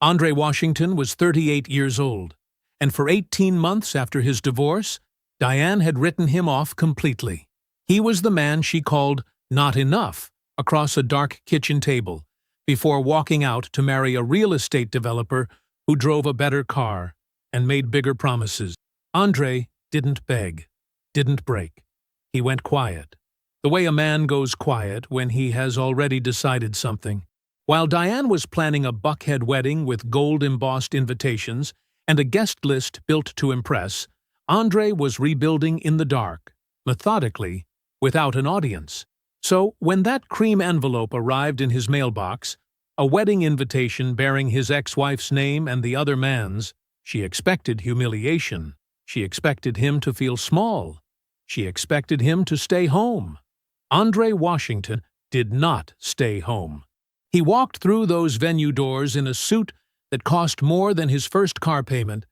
Andre Washington was 38 years old, and for 18 months after his divorce, Diane had written him off completely. He was the man she called not enough across a dark kitchen table, before walking out to marry a real estate developer who drove a better car and made bigger promises. Andre didn't beg, didn't break. He went quiet, the way a man goes quiet when he has already decided something. While Diane was planning a Buckhead wedding with gold-embossed invitations and a guest list built to impress, Andre was rebuilding in the dark, methodically, without an audience. So, when that cream envelope arrived in his mailbox, a wedding invitation bearing his ex-wife's name and the other man's, she expected humiliation. She expected him to feel small. She expected him to stay home. Andre Washington did not stay home. He walked through those venue doors in a suit that cost more than his first car payment,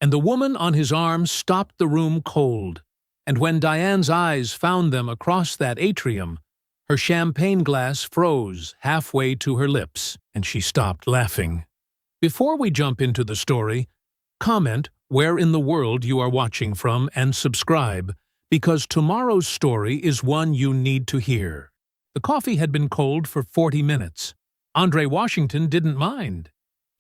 and the woman on his arm stopped the room cold. And when Diane's eyes found them across that atrium, her champagne glass froze halfway to her lips, and she stopped laughing. Before we jump into the story, comment where in the world you are watching from and subscribe, because tomorrow's story is one you need to hear. The coffee had been cold for 40 minutes. Andre Washington didn't mind.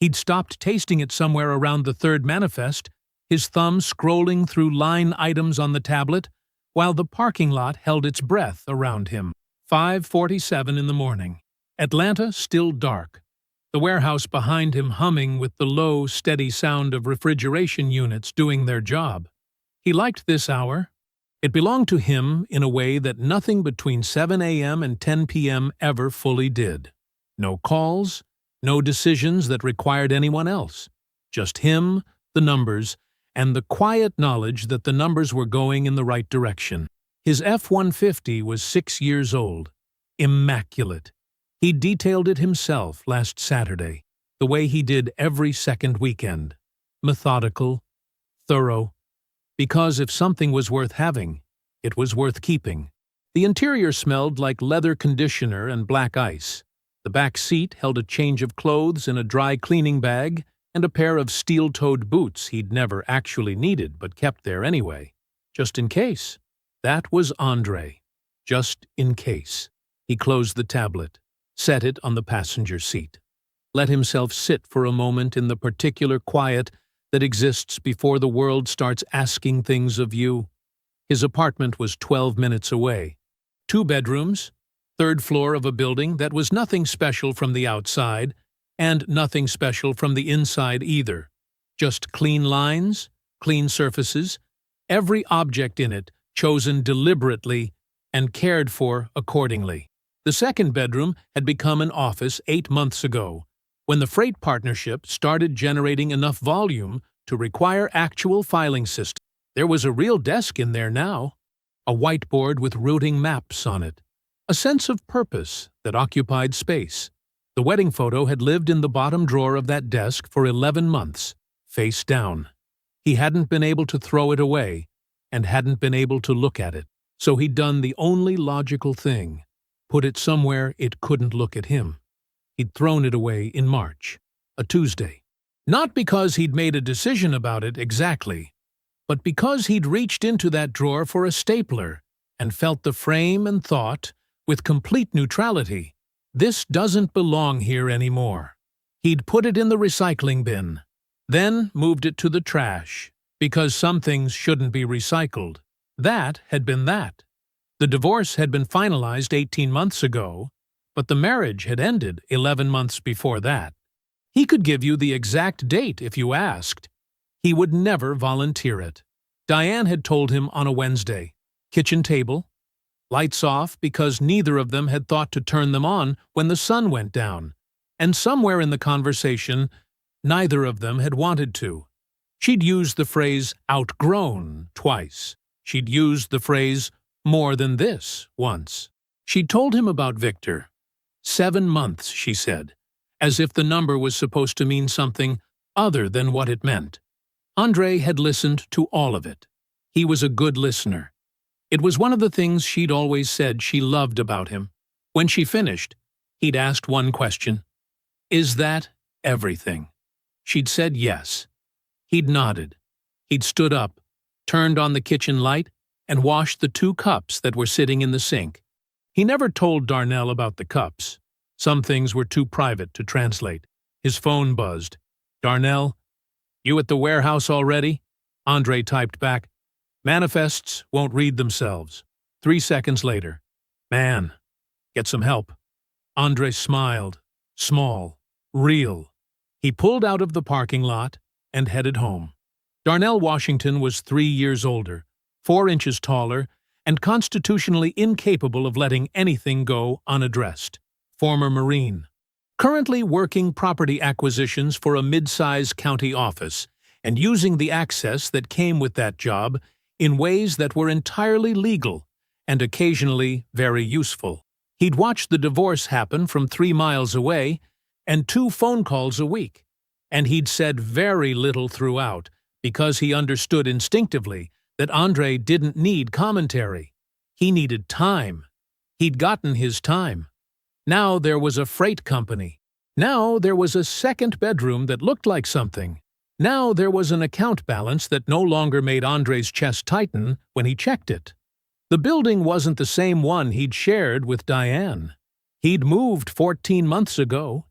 He'd stopped tasting it somewhere around the third manifest, his thumb scrolling through line items on the tablet, while the parking lot held its breath around him. 5:47 in the morning. Atlanta still dark. The warehouse behind him humming with the low, steady sound of refrigeration units doing their job. He liked this hour. It belonged to him in a way that nothing between 7 a.m. and 10 p.m. ever fully did. No calls, no decisions that required anyone else. Just him, the numbers, and the quiet knowledge that the numbers were going in the right direction. His F-150 was 6 years old. Immaculate. He detailed it himself last Saturday, the way he did every second weekend. Methodical, thorough. Because if something was worth having, it was worth keeping. The interior smelled like leather conditioner and black ice. The back seat held a change of clothes in a dry cleaning bag and a pair of steel-toed boots he'd never actually needed but kept there anyway, just in case. That was Andre. Just in case. He closed the tablet, set it on the passenger seat, let himself sit for a moment in the particular quiet that exists before the world starts asking things of you. His apartment was 12 minutes away. 2 bedrooms, 3rd floor of a building that was nothing special from the outside, and nothing special from the inside either. Just clean lines, clean surfaces, every object in it chosen deliberately and cared for accordingly. The 2nd bedroom had become an office 8 months ago, when the freight partnership started generating enough volume to require actual filing system. There was a real desk in there now, a whiteboard with routing maps on it, a sense of purpose that occupied space. The wedding photo had lived in the bottom drawer of that desk for 11 months, face down. He hadn't been able to throw it away, and hadn't been able to look at it. So he'd done the only logical thing, put it somewhere it couldn't look at him. He'd thrown it away in March, a Tuesday. Not because he'd made a decision about it exactly, but because he'd reached into that drawer for a stapler and felt the frame and thought, with complete neutrality, this doesn't belong here anymore. He'd put it in the recycling bin, then moved it to the trash, because some things shouldn't be recycled. That had been that. The divorce had been finalized 18 months ago, but the marriage had ended 11 months before that. He could give you the exact date if you asked. He would never volunteer it. Diane had told him on a Wednesday. Kitchen table. Lights off because neither of them had thought to turn them on when the sun went down. And somewhere in the conversation, neither of them had wanted to. She'd used the phrase outgrown twice. She'd used the phrase more than this once. She'd told him about Victor. 7 months, she said, as if the number was supposed to mean something other than what it meant. Andre had listened to all of it. He was a good listener. It was one of the things she'd always said she loved about him. When she finished, he'd asked one question. Is that everything? She'd said yes. He'd nodded. He'd stood up, turned on the kitchen light, and washed the 2 cups that were sitting in the sink. He never told Darnell about the cups. Some things were too private to translate. His phone buzzed. "Darnell, you at the warehouse already?" Andre typed back, "Manifests won't read themselves." 3 seconds later, "Man, get some help." Andre smiled. Small. Real. He pulled out of the parking lot and headed home. Darnell Washington was 3 years older, 4 inches taller, and constitutionally incapable of letting anything go unaddressed. Former Marine. Currently working property acquisitions for a mid-size county office, and using the access that came with that job in ways that were entirely legal and occasionally very useful. He'd watched the divorce happen from 3 miles away and 2 phone calls a week, and he'd said very little throughout because he understood instinctively that Andre didn't need commentary. He needed time. He'd gotten his time. Now there was a freight company. Now there was a second bedroom that looked like something. Now there was an account balance that no longer made Andre's chest tighten when he checked it. The building wasn't the same one he'd shared with Diane. He'd moved 14 months ago.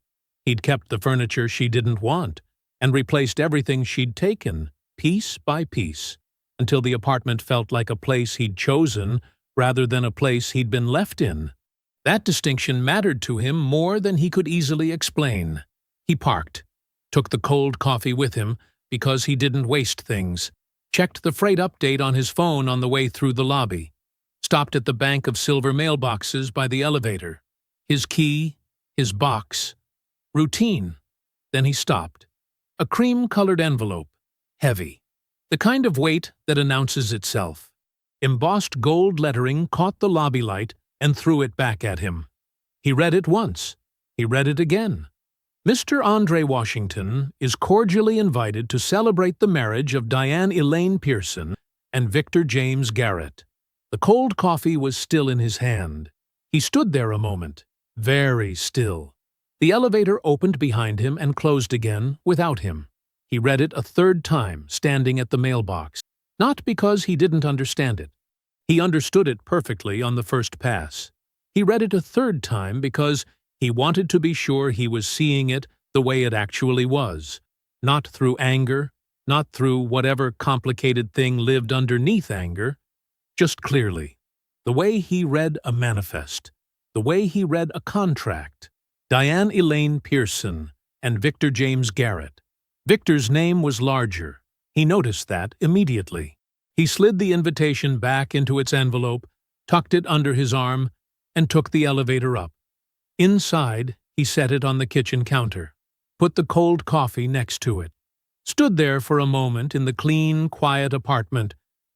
He'd kept the furniture she didn't want and replaced everything she'd taken, piece by piece, until the apartment felt like a place he'd chosen rather than a place he'd been left in. That distinction mattered to him more than he could easily explain. He parked, took the cold coffee with him because he didn't waste things, checked the freight update on his phone on the way through the lobby, stopped at the bank of silver mailboxes by the elevator. His key, his box. Routine. Then he stopped. A cream-colored envelope. Heavy. The kind of weight that announces itself. Embossed gold lettering caught the lobby light and threw it back at him. He read it once. He read it again. Mr. Andre Washington is cordially invited to celebrate the marriage of Diane Elaine Pearson and Victor James Garrett. The cold coffee was still in his hand. He stood there a moment, very still. The elevator opened behind him and closed again without him. He read it a 3rd time, standing at the mailbox. Not because he didn't understand it. He understood it perfectly on the first pass. He read it a 3rd time because he wanted to be sure he was seeing it the way it actually was, not through anger, not through whatever complicated thing lived underneath anger, just clearly, the way he read a manifest, the way he read a contract. Diane Elaine Pearson and Victor James Garrett. Victor's name was larger. He noticed that immediately. He slid the invitation back into its envelope, tucked it under his arm, and took the elevator up. Inside, he set it on the kitchen counter, put the cold coffee next to it, stood there for a moment in the clean, quiet apartment,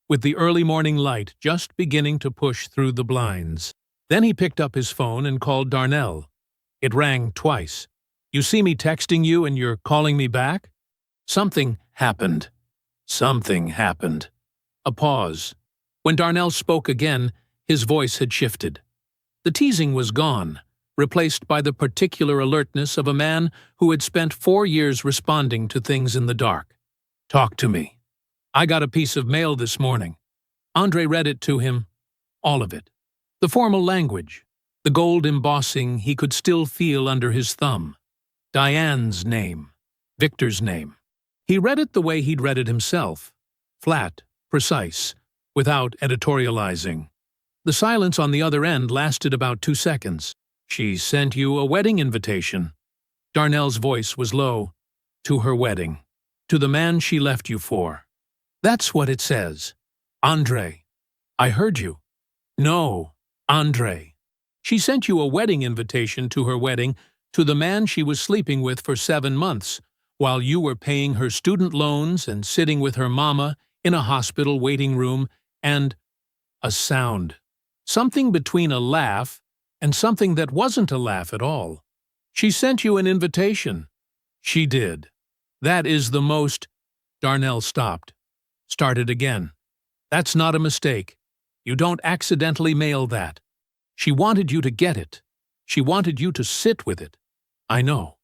with the early morning light just beginning to push through the blinds. Then he picked up his phone and called Darnell. It rang twice. "You see me texting you and you're calling me back?" Something happened. Something happened. A pause. When Darnell spoke again, his voice had shifted. The teasing was gone, replaced by the particular alertness of a man who had spent 4 years responding to things in the dark. "Talk to me. I got a piece of mail this morning." Andre read it to him. All of it. The formal language. The gold embossing he could still feel under his thumb. Diane's name. Victor's name. He read it the way he'd read it himself. Flat, precise, without editorializing. The silence on the other end lasted about 2 seconds. "She sent you a wedding invitation." Darnell's voice was low. "To her wedding. To the man she left you for." "That's what it says. Andre. I heard you." "No, Andre. She sent you a wedding invitation to her wedding to the man she was sleeping with for 7 months, while you were paying her student loans and sitting with her mama in a hospital waiting room, and a sound. Something between a laugh and something that wasn't a laugh at all. She sent you an invitation." "She did. That is the most—" Darnell stopped. Started again. "That's not a mistake. You don't accidentally mail that. She wanted you to get it. She wanted you to sit with it. I know.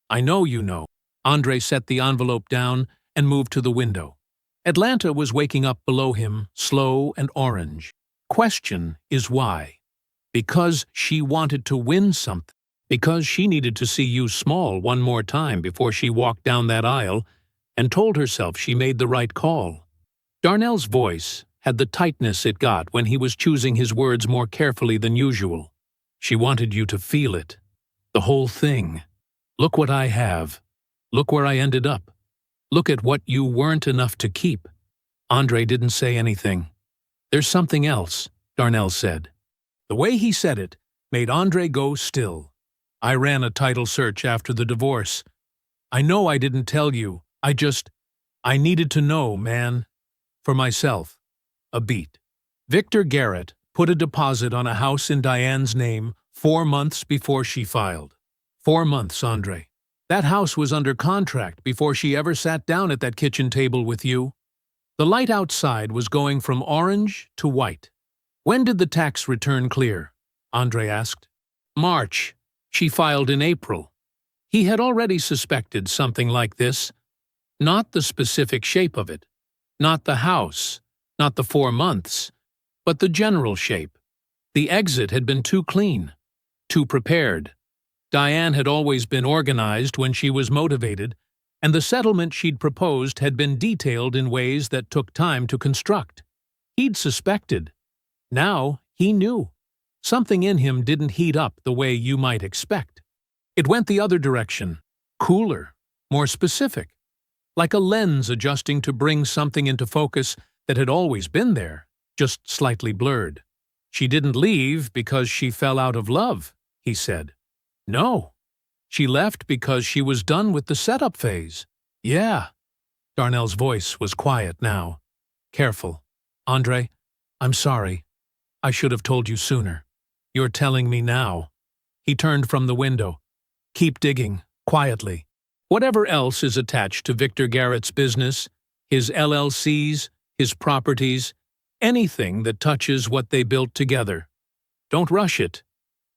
I know you know. Andre set the envelope down and moved to the window. Atlanta was waking up below him, slow and orange. Question is why? Because she wanted to win something. Because she needed to see you small one more time before she walked down that aisle and told herself she made the right call. Darnell's voice had the tightness it got when he was choosing his words more carefully than usual. She wanted you to feel it. The whole thing. Look what I have. Look where I ended up. Look at what you weren't enough to keep. Andre didn't say anything. There's something else, Darnell said. The way he said it made Andre go still. I ran a title search after the divorce. I know I didn't tell you. I needed to know, man. For myself. A beat. Victor Garrett put a deposit on a house in Diane's name 4 months before she filed. 4 months, Andre. That house was under contract before she ever sat down at that kitchen table with you. The light outside was going from orange to white. When did the tax return clear? Andre asked. March. She filed in April. He had already suspected something like this. Not the specific shape of it. Not the house. Not the 4 months. But the general shape. The exit had been too clean. Too prepared. Diane had always been organized when she was motivated, and the settlement she'd proposed had been detailed in ways that took time to construct. He'd suspected. Now he knew. Something in him didn't heat up the way you might expect. It went the other direction. Cooler. More specific. Like a lens adjusting to bring something into focus that had always been there, just slightly blurred. She didn't leave because she fell out of love, he said. No. She left because she was done with the setup phase. Yeah. Darnell's voice was quiet now. Careful. Andre, I'm sorry. I should have told you sooner. You're telling me now. He turned from the window. Keep digging, quietly. Whatever else is attached to Victor Garrett's business, his LLCs, his properties, anything that touches what they built together. Don't rush it.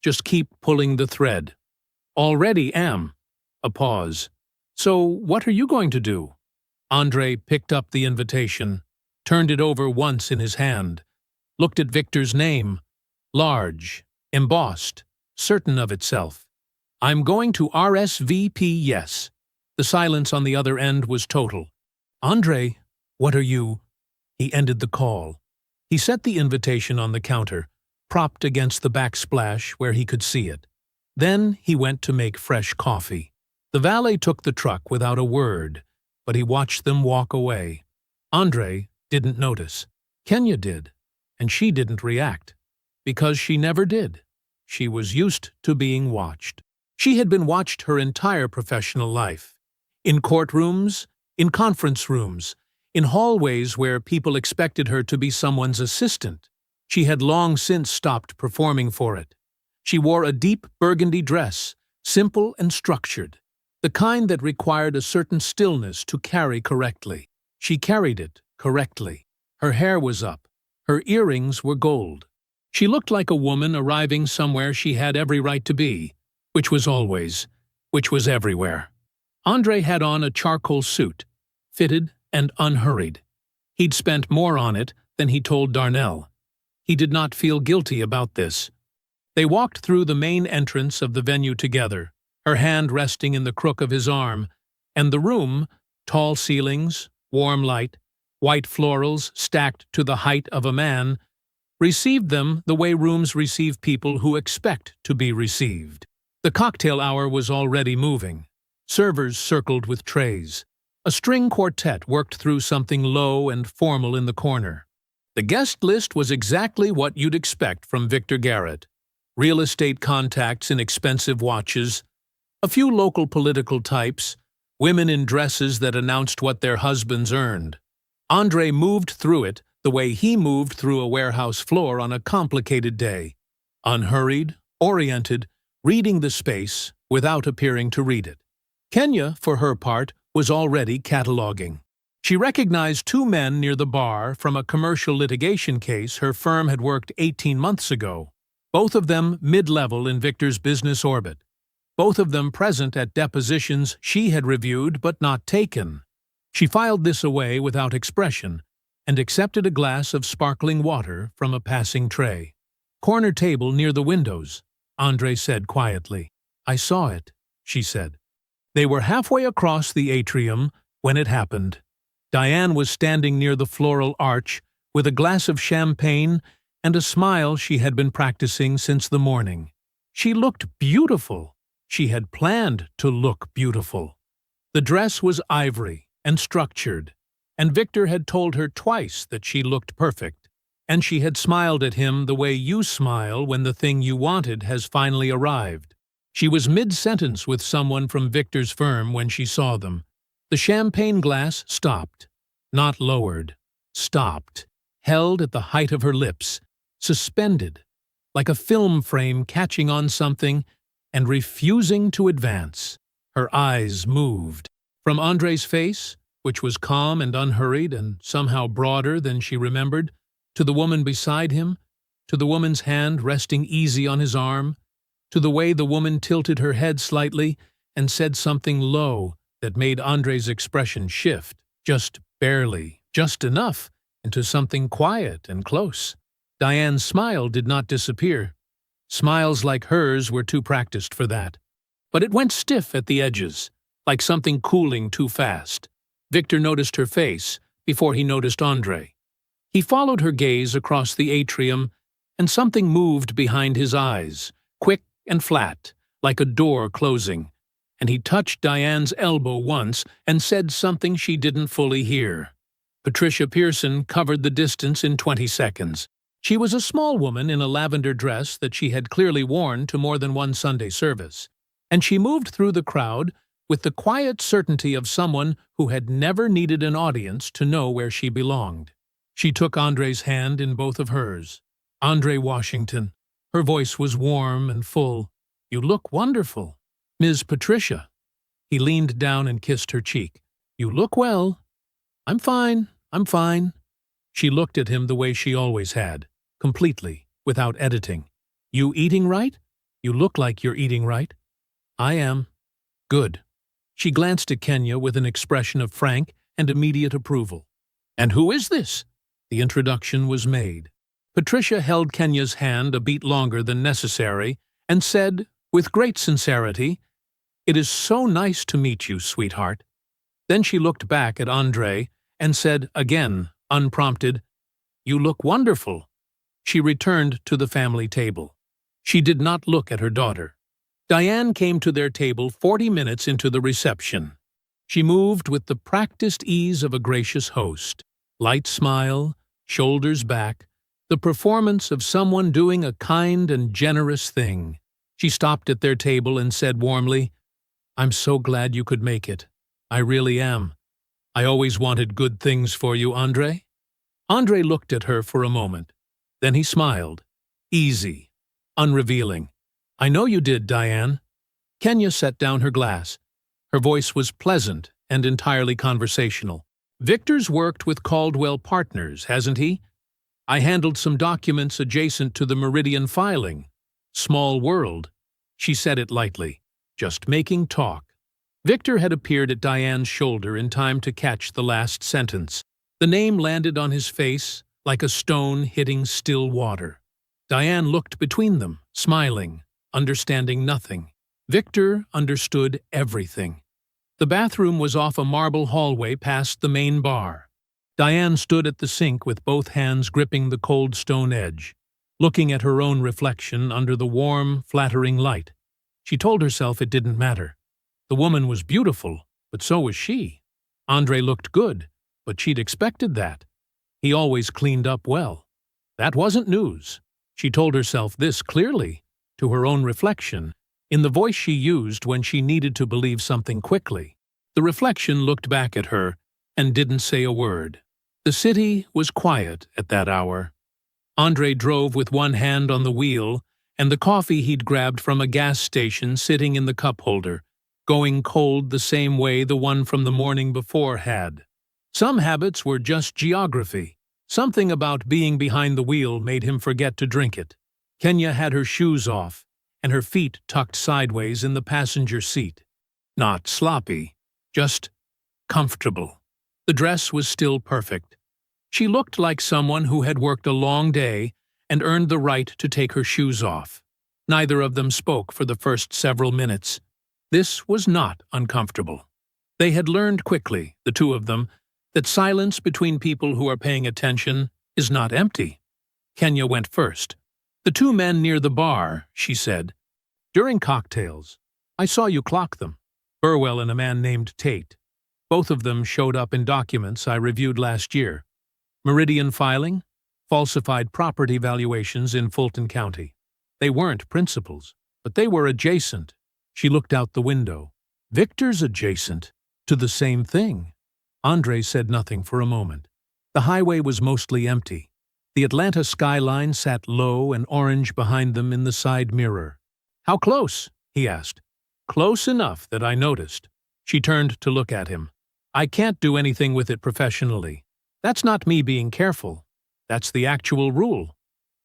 Just keep pulling the thread. Already am. A pause. So what are you going to do? Andre picked up the invitation, turned it over once in his hand, looked at Victor's name, large, embossed, certain of itself. I'm going to RSVP, yes. The silence on the other end was total. Andre, what are you? He ended the call. He set the invitation on the counter, propped against the backsplash where he could see it. Then he went to make fresh coffee. The valet took the truck without a word, but he watched them walk away. Andre didn't notice. Kenya did, and she didn't react. Because she never did. She was used to being watched. She had been watched her entire professional life. In courtrooms, in conference rooms, in hallways where people expected her to be someone's assistant. She had long since stopped performing for it. She wore a deep burgundy dress, simple and structured, the kind that required a certain stillness to carry correctly. She carried it correctly. Her hair was up. Her earrings were gold. She looked like a woman arriving somewhere she had every right to be, which was everywhere. Andre had on a charcoal suit, fitted and unhurried. He'd spent more on it than he told Darnell. He did not feel guilty about this. They walked through the main entrance of the venue together, her hand resting in the crook of his arm, and the room, tall ceilings, warm light, white florals stacked to the height of a man, received them the way rooms receive people who expect to be received. The cocktail hour was already moving. Servers circled with trays. A string quartet worked through something low and formal in the corner. The guest list was exactly what you'd expect from Victor Garrett. Real estate contacts in expensive watches, a few local political types, women in dresses that announced what their husbands earned. Andre moved through it the way he moved through a warehouse floor on a complicated day. Unhurried, oriented, reading the space without appearing to read it. Kenya, for her part, was already cataloging. She recognized 2 men near the bar from a commercial litigation case her firm had worked 18 months ago, both of them mid-level in Victor's business orbit. both of them present at depositions she had reviewed but not taken. She filed this away without expression and accepted a glass of sparkling water from a passing tray. "Corner table near the windows," Andre said quietly. "I saw it," she said. They were halfway across the atrium when it happened. Diane was standing near the floral arch with a glass of champagne and a smile she had been practicing since the morning. She looked beautiful. She had planned to look beautiful. The dress was ivory and structured, and Victor had told her twice that she looked perfect, and she had smiled at him the way you smile when the thing you wanted has finally arrived. She was mid-sentence with someone from Victor's firm when she saw them. The champagne glass stopped, not lowered, stopped, held at the height of her lips, suspended, like a film frame catching on something and refusing to advance. Her eyes moved. From Andre's face, which was calm and unhurried and somehow broader than she remembered, to the woman beside him, to the woman's hand resting easy on his arm, to the way the woman tilted her head slightly and said something low that made Andre's expression shift, just barely, just enough, into something quiet and close. Diane's smile did not disappear. Smiles like hers were too practiced for that. But it went stiff at the edges, like something cooling too fast. Victor noticed her face before he noticed Andre. He followed her gaze across the atrium, and something moved behind his eyes, quick and flat, like a door closing, and he touched Diane's elbow once and said something she didn't fully hear. Patricia Pearson covered the distance in 20 seconds. She was a small woman in a lavender dress that she had clearly worn to more than one Sunday service, and she moved through the crowd with the quiet certainty of someone who had never needed an audience to know where she belonged. She took Andre's hand in both of hers. "Andre Washington." Her voice was warm and full. "You look wonderful." "Ms. Patricia." He leaned down and kissed her cheek. "You look well." I'm fine." She looked at him the way she always had, completely, without editing. "You eating right? You look like you're eating right." "I am." "Good." She glanced at Kenya with an expression of frank and immediate approval. "And who is this?" The introduction was made. Patricia held Kenya's hand a beat longer than necessary and said, with great sincerity, "It is so nice to meet you, sweetheart." Then she looked back at Andre and said again, unprompted, "You look wonderful." She returned to the family table. She did not look at her daughter. Diane came to their table 40 minutes into the reception. She moved with the practiced ease of a gracious host. Light smile, shoulders back, the performance of someone doing a kind and generous thing. She stopped at their table and said warmly, "I'm so glad you could make it. I really am. I always wanted good things for you, Andre." Andre looked at her for a moment. Then he smiled. Easy, unrevealing. "I know you did, Diane." Kenya set down her glass. Her voice was pleasant and entirely conversational. "Victor's worked with Caldwell Partners, hasn't he? I handled some documents adjacent to the Meridian filing. Small world." She said it lightly. Just making talk. Victor had appeared at Diane's shoulder in time to catch the last sentence. The name landed on his face like a stone hitting still water. Diane looked between them, smiling, understanding nothing. Victor understood everything. The bathroom was off a marble hallway past the main bar. Diane stood at the sink with both hands gripping the cold stone edge, looking at her own reflection under the warm, flattering light. She told herself it didn't matter. The woman was beautiful, but so was she. Andre looked good, but she'd expected that. He always cleaned up well. That wasn't news. She told herself this clearly, to her own reflection, in the voice she used when she needed to believe something quickly. The reflection looked back at her and didn't say a word. The city was quiet at that hour. Andre drove with one hand on the wheel and the coffee he'd grabbed from a gas station sitting in the cup holder, going cold the same way the one from the morning before had. Some habits were just geography. Something about being behind the wheel made him forget to drink it. Kenya had her shoes off, and her feet tucked sideways in the passenger seat. Not sloppy, just comfortable. The dress was still perfect. She looked like someone who had worked a long day and earned the right to take her shoes off. Neither of them spoke for the first several minutes. This was not uncomfortable. They had learned quickly, the two of them, that silence between people who are paying attention is not empty. Kenya went first. "The two men near the bar," she said. "During cocktails. I saw you clock them. Burwell and a man named Tate. Both of them showed up in documents I reviewed last year. Meridian filing, falsified property valuations in Fulton County. They weren't principals, but they were adjacent." She looked out the window. "Victor's adjacent to the same thing." Andre said nothing for a moment. The highway was mostly empty. The Atlanta skyline sat low and orange behind them in the side mirror. "How close?" he asked. "Close enough that I noticed." She turned to look at him. "I can't do anything with it professionally. That's not me being careful. That's the actual rule.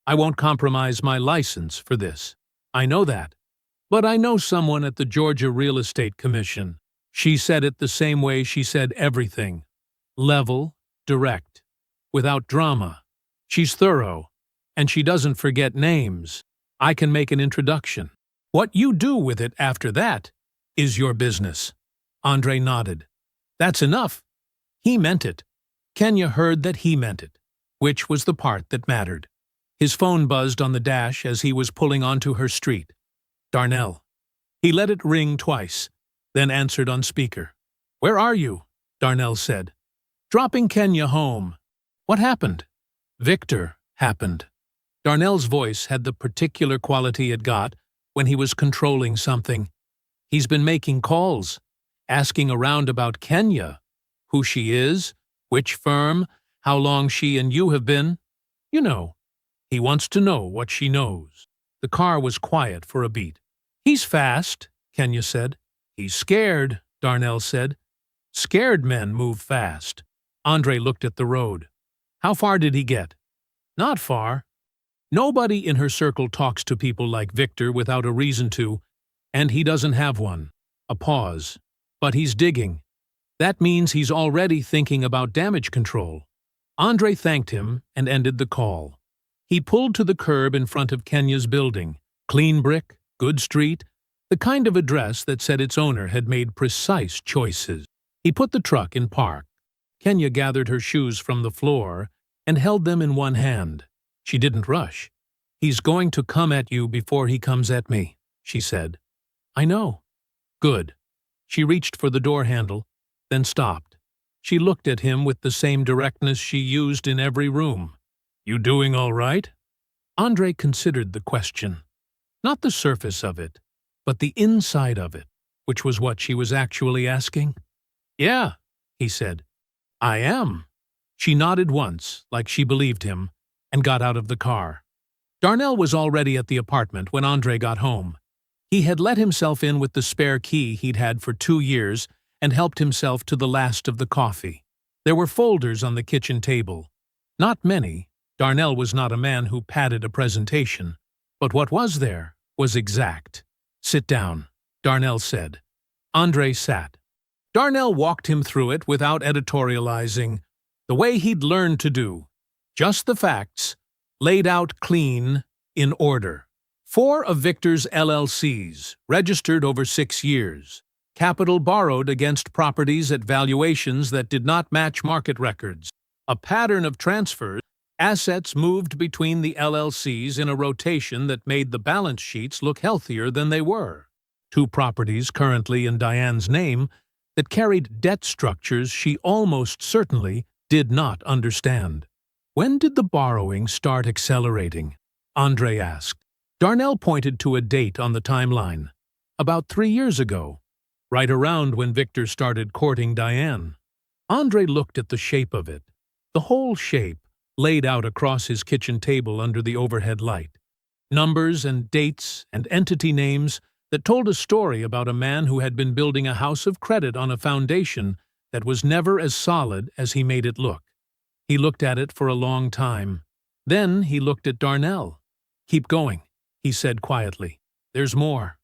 I won't compromise my license for this. I know that. But I know someone at the Georgia Real Estate Commission." She said it the same way she said everything. Level, direct, without drama. "She's thorough, and she doesn't forget names. I can make an introduction. What you do with it after that is your business." Andre nodded. "That's enough." He meant it. Kenya heard that he meant it, which was the part that mattered. His phone buzzed on the dash as he was pulling onto her street. Darnell. He let it ring twice, then answered on speaker. "Where are you?" Darnell said. "Dropping Kenya home." "What happened?" "Victor happened." Darnell's voice had the particular quality it got when he was controlling something. "He's been making calls, asking around about Kenya, who she is, which firm, how long she and you have been. You know, he wants to know what she knows." The car was quiet for a beat. "He's fast," Kenya said. "He's scared," Darnell said. "Scared men move fast." Andre looked at the road. "How far did he get?" "Not far. Nobody in her circle talks to people like Victor without a reason to, and he doesn't have one." A pause. "But he's digging. That means he's already thinking about damage control." Andre thanked him and ended the call. He pulled to the curb in front of Kenya's building. Clean brick, good street, the kind of address that said its owner had made precise choices. He put the truck in park. Kenya gathered her shoes from the floor and held them in one hand. She didn't rush. "He's going to come at you before he comes at me," she said. "I know." "Good." She reached for the door handle, then stopped. She looked at him with the same directness she used in every room. "You doing all right?" Andre considered the question. Not the surface of it, but the inside of it, which was what she was actually asking. "Yeah," he said. "I am." She nodded once, like she believed him, and got out of the car. Darnell was already at the apartment when Andre got home. He had let himself in with the spare key he'd had for 2 years and helped himself to the last of the coffee. There were folders on the kitchen table. Not many. Darnell was not a man who padded a presentation. But what was there was exact. "Sit down," Darnell said. Andre sat. Darnell walked him through it without editorializing, the way he'd learned to do. Just the facts, laid out clean, in order. 4 of Victor's LLCs, registered over 6 years. Capital borrowed against properties at valuations that did not match market records. A pattern of transfers, assets moved between the LLCs in a rotation that made the balance sheets look healthier than they were. 2 properties currently in Diane's name that carried debt structures she almost certainly did not understand. "When did the borrowing start accelerating?" Andre asked. Darnell pointed to a date on the timeline. "About 3 years ago, right around when Victor started courting Diane." Andre looked at the shape of it, the whole shape, laid out across his kitchen table under the overhead light. Numbers and dates and entity names that told a story about a man who had been building a house of credit on a foundation that was never as solid as he made it look. He looked at it for a long time. Then he looked at Darnell. "Keep going," he said quietly. There's more.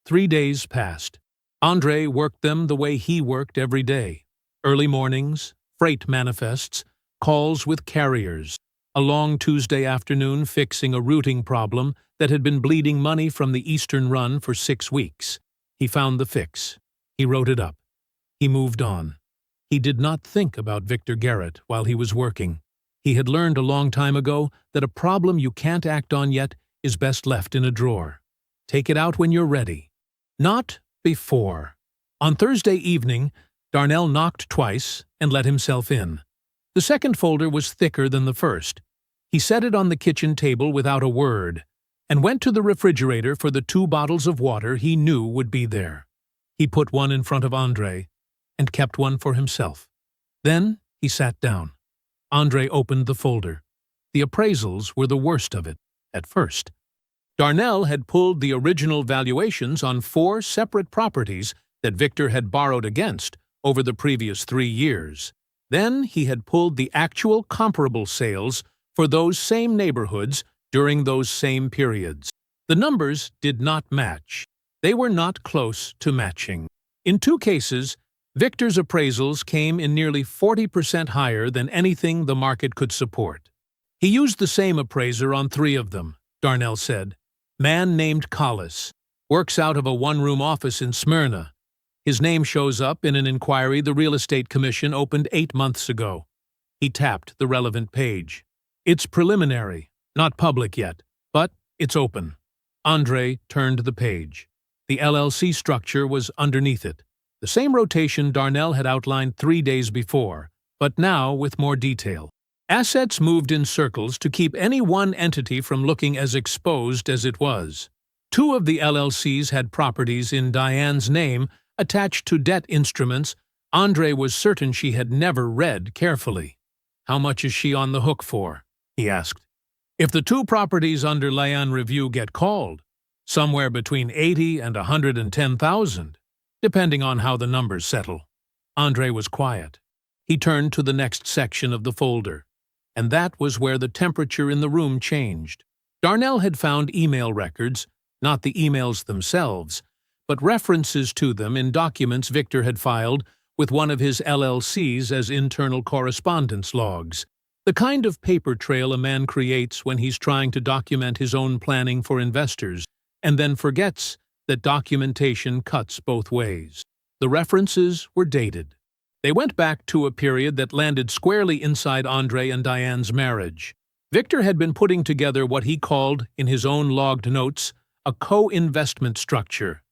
3 days passed. Andre worked them the way he worked every day. Early mornings, freight manifests, calls with carriers. A long Tuesday afternoon fixing a routing problem that had been bleeding money from the Eastern Run for 6 weeks. He found the fix. He wrote it up. He moved on. He did not think about Victor Garrett while he was working. He had learned a long time ago that a problem you can't act on yet is best left in a drawer. Take it out when you're ready. Not before. On Thursday evening, Darnell knocked twice and let himself in. The second folder was thicker than the first. He set it on the kitchen table without a word, and went to the refrigerator for the 2 bottles of water he knew would be there. He put one in front of Andre, and kept one for himself. Then he sat down. Andre opened the folder. The appraisals were the worst of it, at first. Darnell had pulled the original valuations on 4 separate properties that Victor had borrowed against over the previous 3 years. Then he had pulled the actual comparable sales for those same neighborhoods during those same periods. The numbers did not match. They were not close to matching. In 2 cases, Victor's appraisals came in nearly 40% higher than anything the market could support. He used the same appraiser on 3 of them, Darnell said. Man named Collis. Works out of a 1-room office in Smyrna. His name shows up in an inquiry the Real Estate Commission opened 8 months ago. He tapped the relevant page. It's preliminary, not public yet, but it's open. Andre turned the page. The LLC structure was underneath it. The same rotation Darnell had outlined 3 days before, but now with more detail. Assets moved in circles to keep any one entity from looking as exposed as it was. 2 of the LLCs had properties in Diane's name attached to debt instruments Andre was certain she had never read carefully. How much is she on the hook for? He asked. If the 2 properties under Land review get called, somewhere between 80 and 110,000, depending on how the numbers settle. Andre was quiet. He turned to the next section of the folder, and that was where the temperature in the room changed. Darnell had found email records, not the emails themselves, but references to them in documents Victor had filed with one of his LLCs as internal correspondence logs, the kind of paper trail a man creates when he's trying to document his own planning for investors, and then forgets that documentation cuts both ways. The references were dated. They went back to a period that landed squarely inside Andre and Diane's marriage. Victor had been putting together what he called, in his own logged notes, a co-investment structure.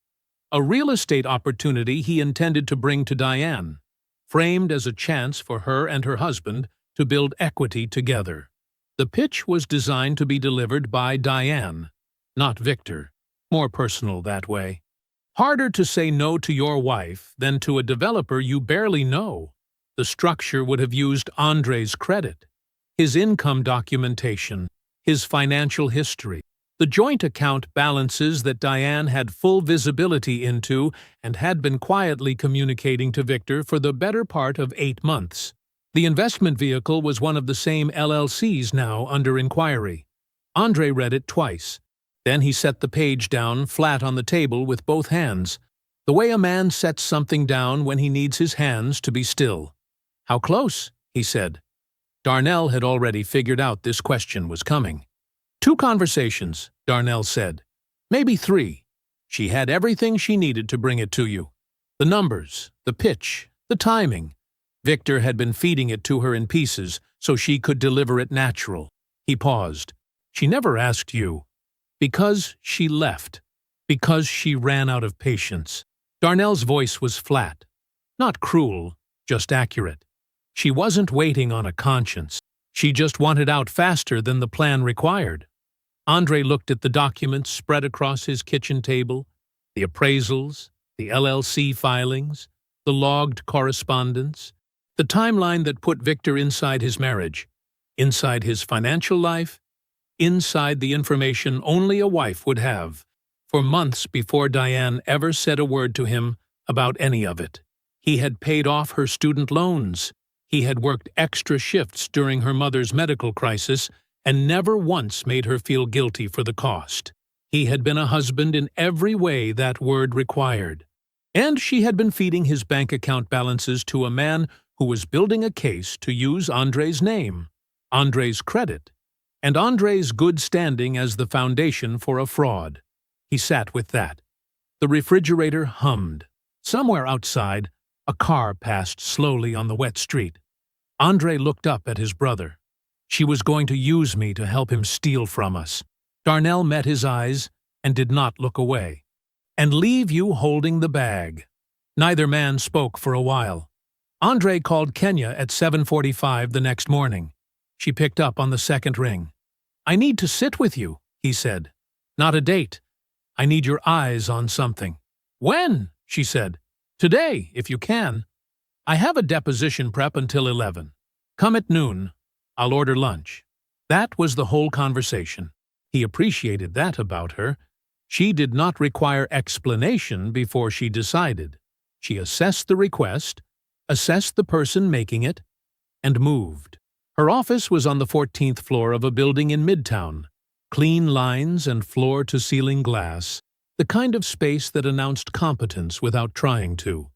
A real estate opportunity he intended to bring to Diane, framed as a chance for her and her husband to build equity together. The pitch was designed to be delivered by Diane, not Victor. More personal that way. Harder to say no to your wife than to a developer you barely know. The structure would have used Andre's credit, his income documentation, his financial history, the joint account balances that Diane had full visibility into and had been quietly communicating to Victor for the better part of 8 months. The investment vehicle was one of the same LLCs now under inquiry. Andre read it twice. Then he set the page down flat on the table with both hands, the way a man sets something down when he needs his hands to be still. "How close?" he said. Darnell had already figured out this question was coming. 2 conversations, Darnell said. Maybe 3. She had everything she needed to bring it to you. The numbers, the pitch, the timing. Victor had been feeding it to her in pieces so she could deliver it natural. He paused. She never asked you. Because she left. Because she ran out of patience. Darnell's voice was flat. Not cruel, just accurate. She wasn't waiting on a conscience. She just wanted out faster than the plan required. Andre looked at the documents spread across his kitchen table, the appraisals, the LLC filings, the logged correspondence, the timeline that put Victor inside his marriage, inside his financial life, inside the information only a wife would have, for months before Diane ever said a word to him about any of it. He had paid off her student loans. He had worked extra shifts during her mother's medical crisis and never once made her feel guilty for the cost. He had been a husband in every way that word required. And she had been feeding his bank account balances to a man who was building a case to use Andre's name, Andre's credit, and Andre's good standing as the foundation for a fraud. He sat with that. The refrigerator hummed. Somewhere outside, a car passed slowly on the wet street. Andre looked up at his brother. She was going to use me to help him steal from us. Darnell met his eyes and did not look away. And leave you holding the bag. Neither man spoke for a while. Andre called Kenya at 7:45 the next morning. She picked up on the second ring. "I need to sit with you," he said. "Not a date. I need your eyes on something." "When?" she said. "Today, if you can. I have a deposition prep until 11. Come at noon. I'll order lunch." That was the whole conversation. He appreciated that about her. She did not require explanation before she decided. She assessed the request, assessed the person making it, and moved. Her office was on the 14th floor of a building in Midtown. Clean lines and floor-to-ceiling glass, the kind of space that announced competence without trying to.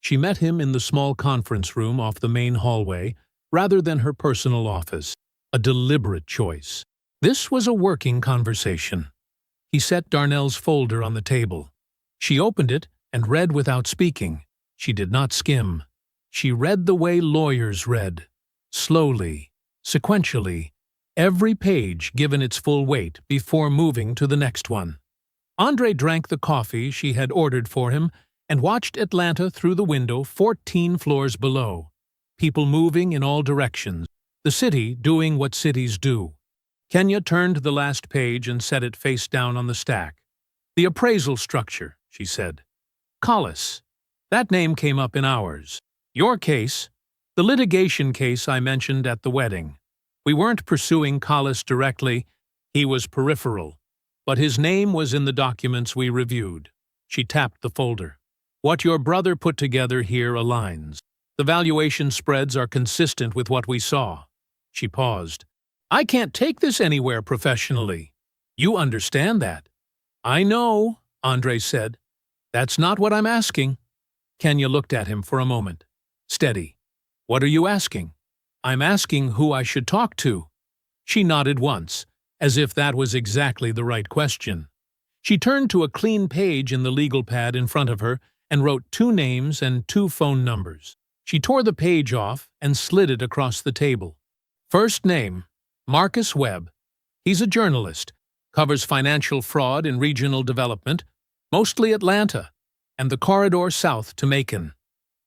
She met him in the small conference room off the main hallway, rather than her personal office. A deliberate choice. This was a working conversation. He set Darnell's folder on the table. She opened it and read without speaking. She did not skim. She read the way lawyers read. Slowly, sequentially, every page given its full weight before moving to the next one. Andre drank the coffee she had ordered for him and watched Atlanta through the window 14 floors below. People moving in all directions, the city doing what cities do. Kenya turned the last page and set it face down on the stack. "The appraisal structure," she said. "Collis. That name came up in ours. Your case, the litigation case I mentioned at the wedding. We weren't pursuing Collis directly, he was peripheral, but his name was in the documents we reviewed." She tapped the folder. "What your brother put together here aligns. The valuation spreads are consistent with what we saw." She paused. "I can't take this anywhere professionally. You understand that." "I know," Andre said. "That's not what I'm asking." Kenya looked at him for a moment. Steady. "What are you asking?" "I'm asking who I should talk to." She nodded once, as if that was exactly the right question. She turned to a clean page in the legal pad in front of her and wrote 2 names and 2 phone numbers. She tore the page off and slid it across the table. First name, Marcus Webb. He's a journalist, covers financial fraud in regional development, mostly Atlanta, and the corridor south to Macon.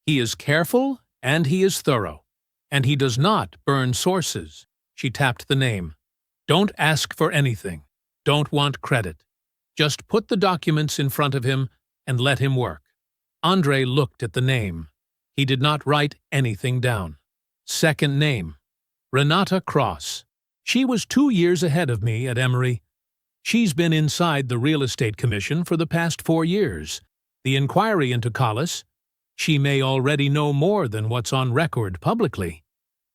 He is careful and he is thorough, and he does not burn sources. She tapped the name. Don't ask for anything. Don't want credit. Just put the documents in front of him and let him work. Andre looked at the name. He did not write anything down. Second name, Renata Cross. She was 2 years ahead of me at Emory. She's been inside the Real Estate Commission for the past 4 years. The inquiry into Collis, she may already know more than what's on record publicly.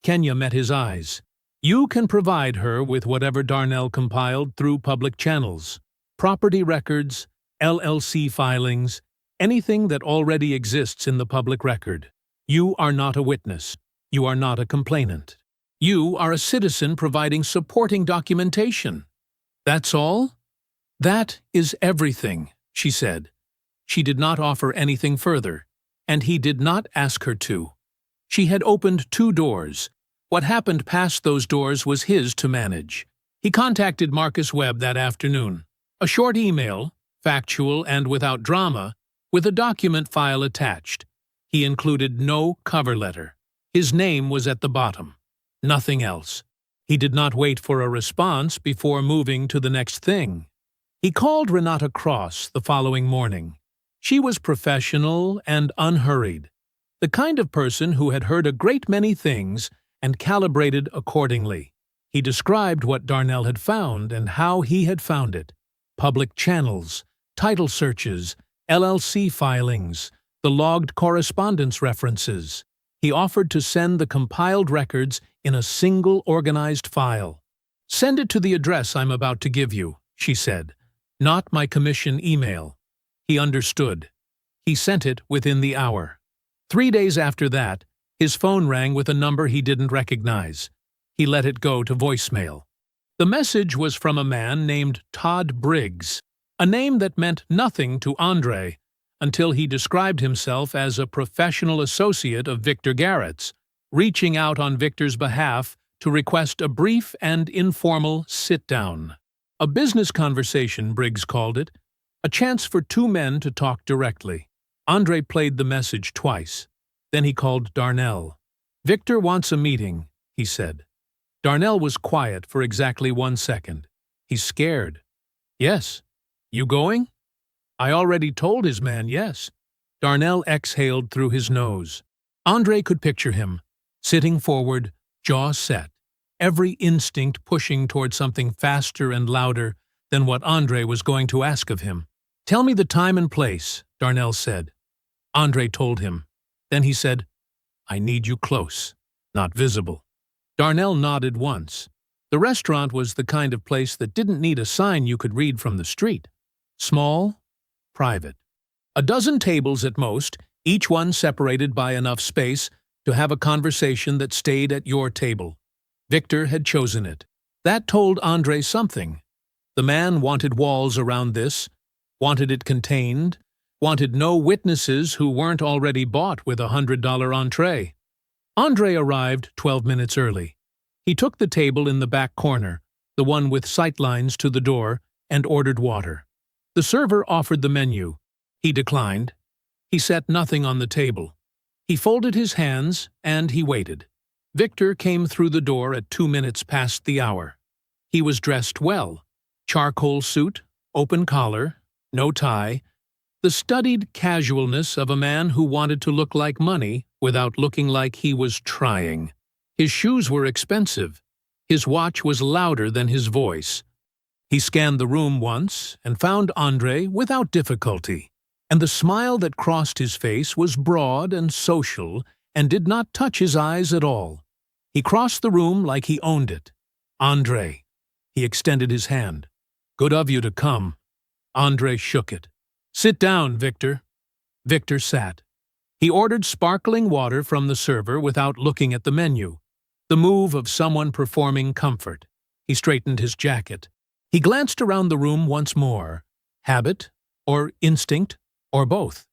Kenya met his eyes. You can provide her with whatever Darnell compiled through public channels. Property records, LLC filings, anything that already exists in the public record. You are not a witness. You are not a complainant. You are a citizen providing supporting documentation. That's all? That is everything, she said. She did not offer anything further, and he did not ask her to. She had opened 2 doors. What happened past those doors was his to manage. He contacted Marcus Webb that afternoon. A short email, factual and without drama, with a document file attached. He included no cover letter. His name was at the bottom. Nothing else. He did not wait for a response before moving to the next thing. He called Renata Cross the following morning. She was professional and unhurried, the kind of person who had heard a great many things and calibrated accordingly. He described what Darnell had found and how he had found it. Public channels, title searches, LLC filings, the logged correspondence references. He offered to send the compiled records in a single organized file. Send it to the address I'm about to give you, she said. not my commission email. He understood. He sent it within the hour. 3 days after that, his phone rang with a number he didn't recognize. He let it go to voicemail. The message was from a man named Todd Briggs, a name that meant nothing to Andre until he described himself as a professional associate of Victor Garrett's, reaching out on Victor's behalf to request a brief and informal sit-down. A business conversation, Briggs called it, a chance for two men to talk directly. Andre played the message twice. Then he called Darnell. "Victor wants a meeting," he said. Darnell was quiet for exactly 1 second. He's scared. "Yes. You going?" I already told his man yes. Darnell exhaled through his nose. Andre could picture him, sitting forward, jaw set, every instinct pushing toward something faster and louder than what Andre was going to ask of him. "Tell me the time and place," Darnell said. Andre told him. Then he said, "I need you close, not visible." Darnell nodded once. The restaurant was the kind of place that didn't need a sign you could read from the street. Small, private. A dozen tables at most, each one separated by enough space to have a conversation that stayed at your table. Victor had chosen it. That told Andre something. The man wanted walls around this, wanted it contained, wanted no witnesses who weren't already bought with a $100 entree. Andre arrived 12 minutes early. He took the table in the back corner, the one with sightlines to the door, and ordered water. The server offered the menu. He declined. He set nothing on the table. He folded his hands, and he waited. Victor came through the door at 2 minutes past the hour. He was dressed well. Charcoal suit, open collar, no tie, the studied casualness of a man who wanted to look like money without looking like he was trying. His shoes were expensive. His watch was louder than his voice. He scanned the room once and found Andre without difficulty, and the smile that crossed his face was broad and social and did not touch his eyes at all. He crossed the room like he owned it. "Andre." He extended his hand. "Good of you to come." Andre shook it. "Sit down, Victor." Victor sat. He ordered sparkling water from the server without looking at the menu, the move of someone performing comfort. He straightened his jacket. He glanced around the room once more. Habit, or instinct, or both.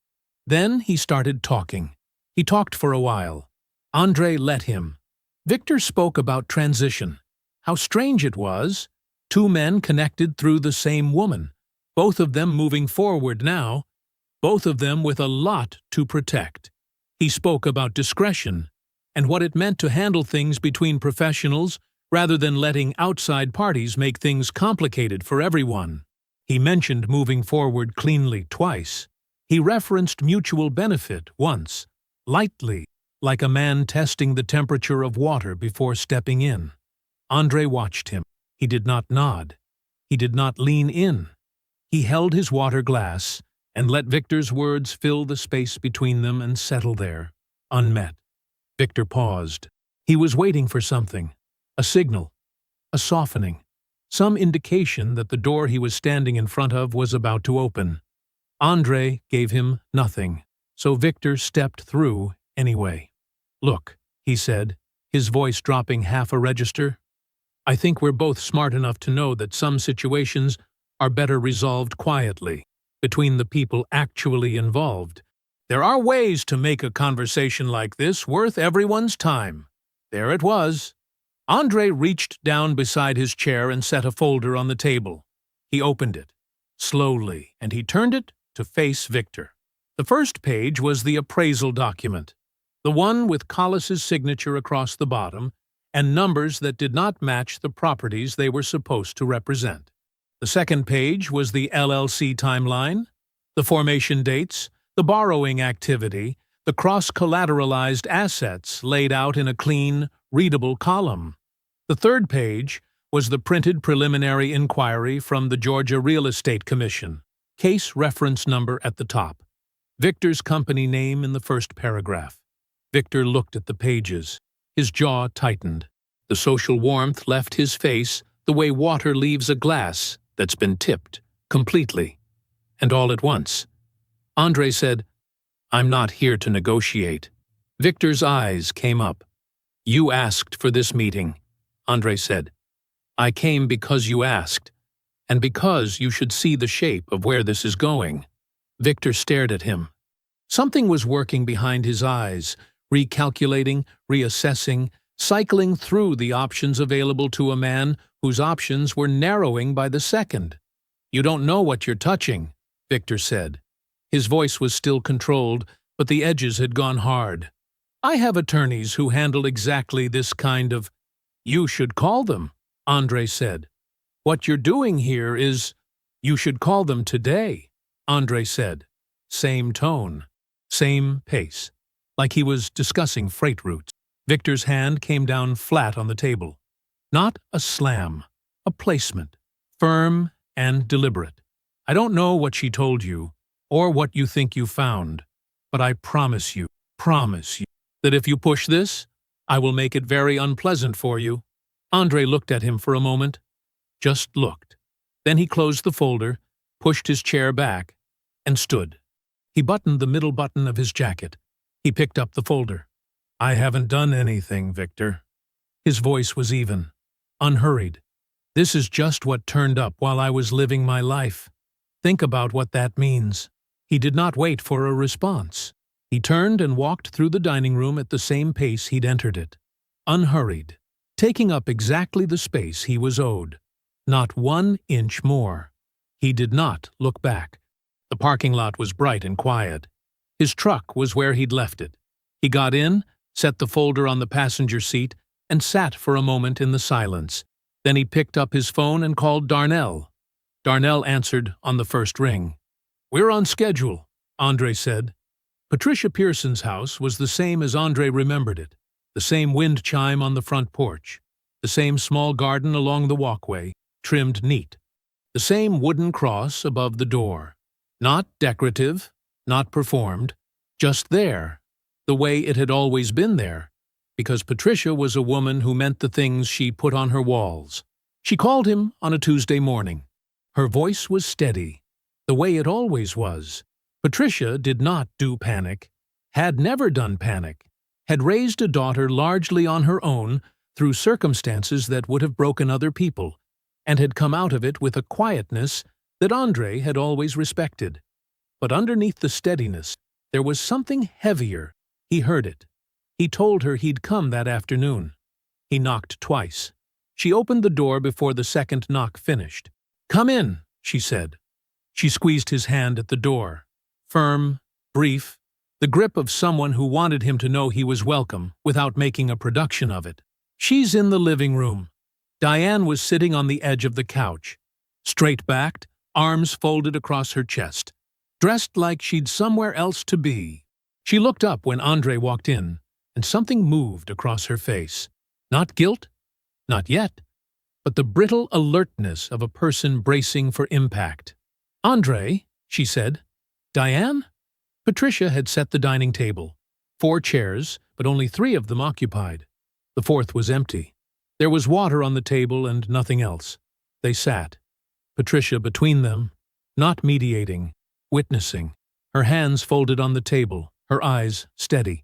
Then he started talking. He talked for a while. Andre let him. Victor spoke about transition. How strange it was. Two men connected through the same woman, both of them moving forward now, both of them with a lot to protect. He spoke about discretion and what it meant to handle things between professionals rather than letting outside parties make things complicated for everyone. He mentioned moving forward cleanly twice. He referenced mutual benefit once, lightly, like a man testing the temperature of water before stepping in. Andre watched him. He did not nod. He did not lean in. He held his water glass and let Victor's words fill the space between them and settle there, unmet. Victor paused. He was waiting for something. A signal. A softening. Some indication that the door he was standing in front of was about to open. Andre gave him nothing, so Victor stepped through anyway. "Look," he said, his voice dropping half a register. "I think we're both smart enough to know that some situations are better resolved quietly, between the people actually involved. There are ways to make a conversation like this worth everyone's time." There it was. Andre reached down beside his chair and set a folder on the table. He opened it, slowly, and he turned it to face Victor. The first page was the appraisal document, the one with Collis's signature across the bottom and numbers that did not match the properties they were supposed to represent. The second page was the LLC timeline, the formation dates, the borrowing activity, the cross-collateralized assets laid out in a clean, readable column. The third page was the printed preliminary inquiry from the Georgia Real Estate Commission, case reference number at the top, Victor's company name in the first paragraph. Victor looked at the pages. His jaw tightened. The social warmth left his face the way water leaves a glass that's been tipped. completely, and all at once. Andre said, "I'm not here to negotiate." Victor's eyes came up. "You asked for this meeting," Andre said. "I came because you asked, and because you should see the shape of where this is going." Victor stared at him. Something was working behind his eyes, recalculating, reassessing, cycling through the options available to a man whose options were narrowing by the second. "You don't know what you're touching," Victor said. His voice was still controlled, but the edges had gone hard. "I have attorneys who handle exactly this kind of—" "You should call them," Andre said. "What you're doing here is—" "You should call them today," Andre said. Same tone, same pace, like he was discussing freight routes. Victor's hand came down flat on the table. Not a slam, a placement, firm and deliberate. "I don't know what she told you, or what you think you found, but I promise you, that if you push this, I will make it very unpleasant for you." Andre looked at him for a moment. Just looked. Then he closed the folder, pushed his chair back, and stood. He buttoned the middle button of his jacket. He picked up the folder. "I haven't done anything, Victor." His voice was even, unhurried. "This is just what turned up while I was living my life. Think about what that means." He did not wait for a response. He turned and walked through the dining room at the same pace he'd entered it. Unhurried, taking up exactly the space he was owed. Not 1 inch more. He did not look back. The parking lot was bright and quiet. His truck was where he'd left it. He got in, set the folder on the passenger seat, and sat for a moment in the silence. Then he picked up his phone and called Darnell. Darnell answered on the first ring. "We're on schedule," Andre said. Patricia Pearson's house was the same as Andre remembered it, the same wind chime on the front porch, the same small garden along the walkway, trimmed neat, the same wooden cross above the door. Not decorative, not performed, just there, the way it had always been there, because Patricia was a woman who meant the things she put on her walls. She called him on a Tuesday morning. Her voice was steady, the way it always was. Patricia did not do panic, had never done panic, had raised a daughter largely on her own through circumstances that would have broken other people, and had come out of it with a quietness that Andre had always respected. But underneath the steadiness, there was something heavier. He heard it. He told her he'd come that afternoon. He knocked twice. She opened the door before the second knock finished. "Come in," she said. She squeezed his hand at the door. Firm, brief, the grip of someone who wanted him to know he was welcome without making a production of it. "She's in the living room." Diane was sitting on the edge of the couch, straight-backed, arms folded across her chest, dressed like she'd somewhere else to be. She looked up when Andre walked in, and something moved across her face. Not guilt, not yet, but the brittle alertness of a person bracing for impact. "Andre," she said. "Diane?" Patricia had set the dining table. 4 chairs, but only 3 of them occupied. The 4th was empty. There was water on the table and nothing else. They sat. Patricia between them, not mediating, witnessing, her hands folded on the table, her eyes steady.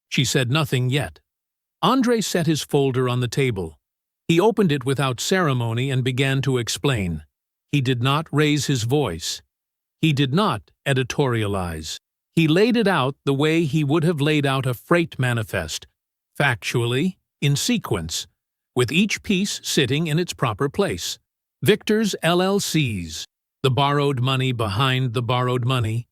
She said nothing yet. Andre set his folder on the table. He opened it without ceremony and began to explain. He did not raise his voice. He did not editorialize. He laid it out the way he would have laid out a freight manifest, factually, in sequence, with each piece sitting in its proper place. Victor's LLCs, the borrowed money behind the borrowed money,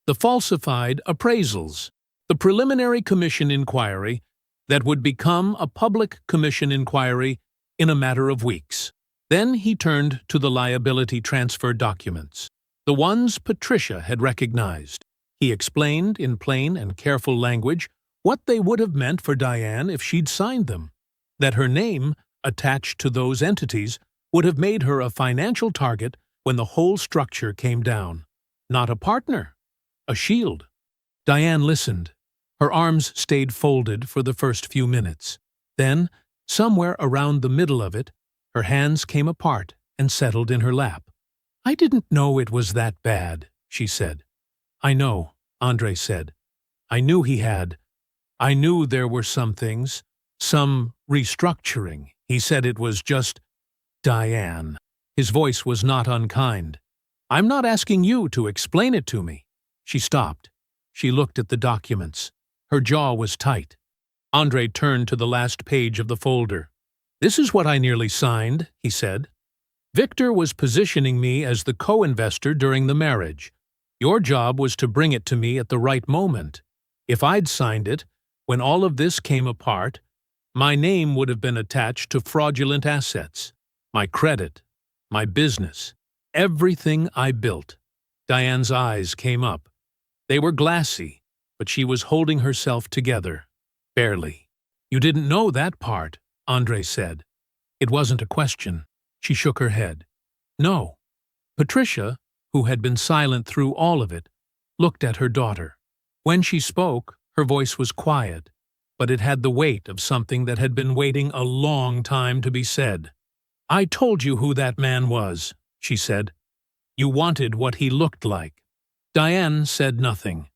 the falsified appraisals, the preliminary commission inquiry that would become a public commission inquiry in a matter of weeks. Then he turned to the liability transfer documents, the ones Patricia had recognized. He explained in plain and careful language what they would have meant for Diane if she'd signed them, that her name, attached to those entities, would have made her a financial target when the whole structure came down. Not a partner, a shield. Diane listened. Her arms stayed folded for the first few minutes. Then, somewhere around the middle of it, her hands came apart and settled in her lap. I didn't know it was that bad, she said. I know, Andre said. I knew he had. I knew there were some things, some restructuring. He said it was just Diane. His voice was not unkind. I'm not asking you to explain it to me. She stopped. She looked at the documents. Her jaw was tight. Andre turned to the last page of the folder. This is what I nearly signed, he said. Victor was positioning me as the co-investor during the marriage. Your job was to bring it to me at the right moment. If I'd signed it, when all of this came apart, my name would have been attached to fraudulent assets. My credit, my business, everything I built. Diane's eyes came up. They were glassy, but she was holding herself together. Barely. You didn't know that part, Andre said. It wasn't a question. She shook her head. No. Patricia, who had been silent through all of it, looked at her daughter. When she spoke, her voice was quiet, but it had the weight of something that had been waiting a long time to be said. I told you who that man was, she said. You wanted what he looked like. Diane said nothing.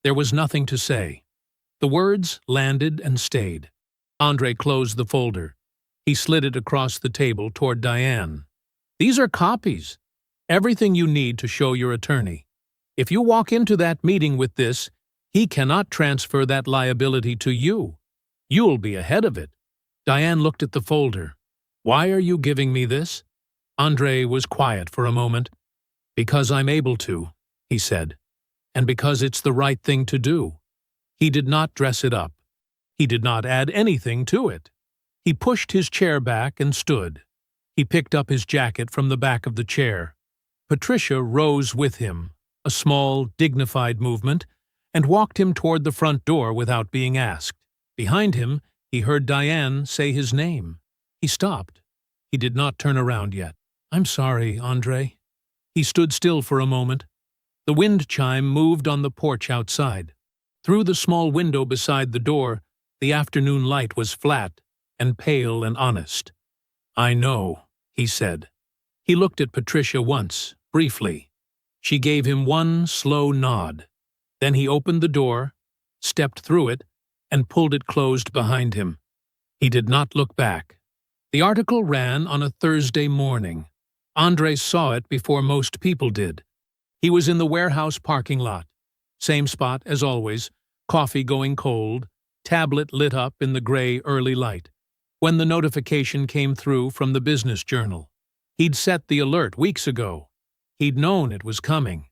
There was nothing to say. The words landed and stayed. Andre closed the folder. He slid it across the table toward Diane. These are copies. Everything you need to show your attorney. If you walk into that meeting with this, he cannot transfer that liability to you. You'll be ahead of it. Diane looked at the folder. Why are you giving me this? Andre was quiet for a moment. Because I'm able to, he said, and because it's the right thing to do. He did not dress it up. He did not add anything to it. He pushed his chair back and stood. He picked up his jacket from the back of the chair. Patricia rose with him, a small, dignified movement, and walked him toward the front door without being asked. Behind him, he heard Diane say his name. He stopped. He did not turn around yet. I'm sorry, Andre. He stood still for a moment. The wind chime moved on the porch outside. Through the small window beside the door, the afternoon light was flat and pale and honest. I know, he said. He looked at Patricia once, briefly. She gave him one slow nod. Then he opened the door, stepped through it, and pulled it closed behind him. He did not look back. The article ran on a Thursday morning. Andre saw it before most people did. He was in the warehouse parking lot. Same spot as always, coffee going cold, tablet lit up in the gray early light. When the notification came through from the business journal. He'd set the alert weeks ago. He'd known it was coming.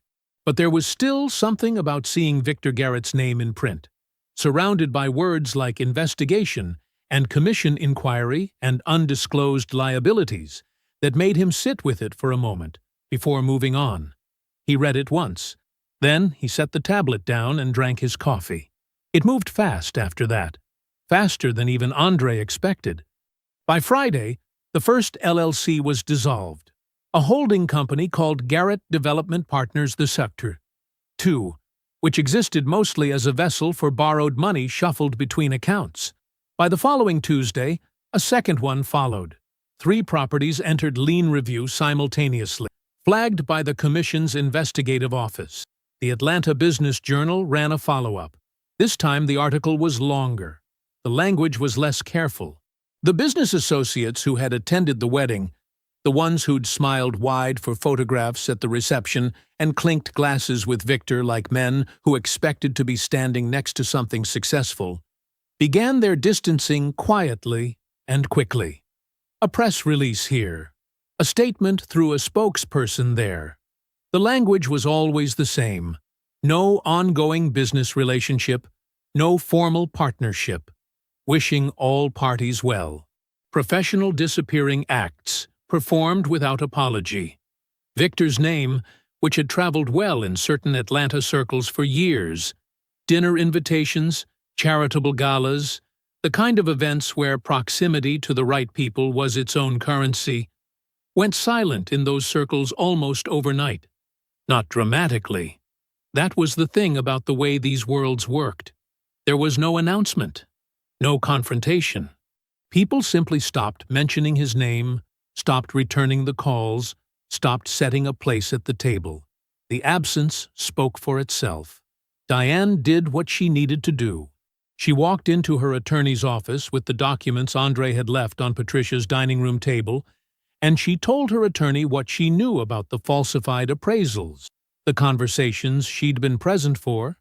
But there was still something about seeing Victor Garrett's name in print, surrounded by words like investigation and commission inquiry and undisclosed liabilities, that made him sit with it for a moment before moving on. He read it once. Then he set the tablet down and drank his coffee. It moved fast after that, faster than even Andre expected. By Friday, the first LLC was dissolved. A holding company called Garrett Development Partners II, which existed mostly as a vessel for borrowed money shuffled between accounts. By the following Tuesday, a second one followed. 3 properties entered lien review simultaneously, flagged by the Commission's investigative office. The Atlanta Business Journal ran a follow-up. This time the article was longer. The language was less careful. The business associates who had attended the wedding, the ones who'd smiled wide for photographs at the reception and clinked glasses with Victor like men who expected to be standing next to something successful, began their distancing quietly and quickly. A press release here, a statement through a spokesperson there. The language was always the same. No ongoing business relationship, no formal partnership. Wishing all parties well. Professional disappearing acts, performed without apology. Victor's name, which had traveled well in certain Atlanta circles for years. Dinner invitations, charitable galas, the kind of events where proximity to the right people was its own currency, went silent in those circles almost overnight. Not dramatically. That was the thing about the way these worlds worked. There was no announcement, no confrontation. People simply stopped mentioning his name, stopped returning the calls, stopped setting a place at the table. The absence spoke for itself. Diane did what she needed to do. She walked into her attorney's office with the documents Andre had left on Patricia's dining room table, and she told her attorney what she knew about the falsified appraisals, the conversations she'd been present for,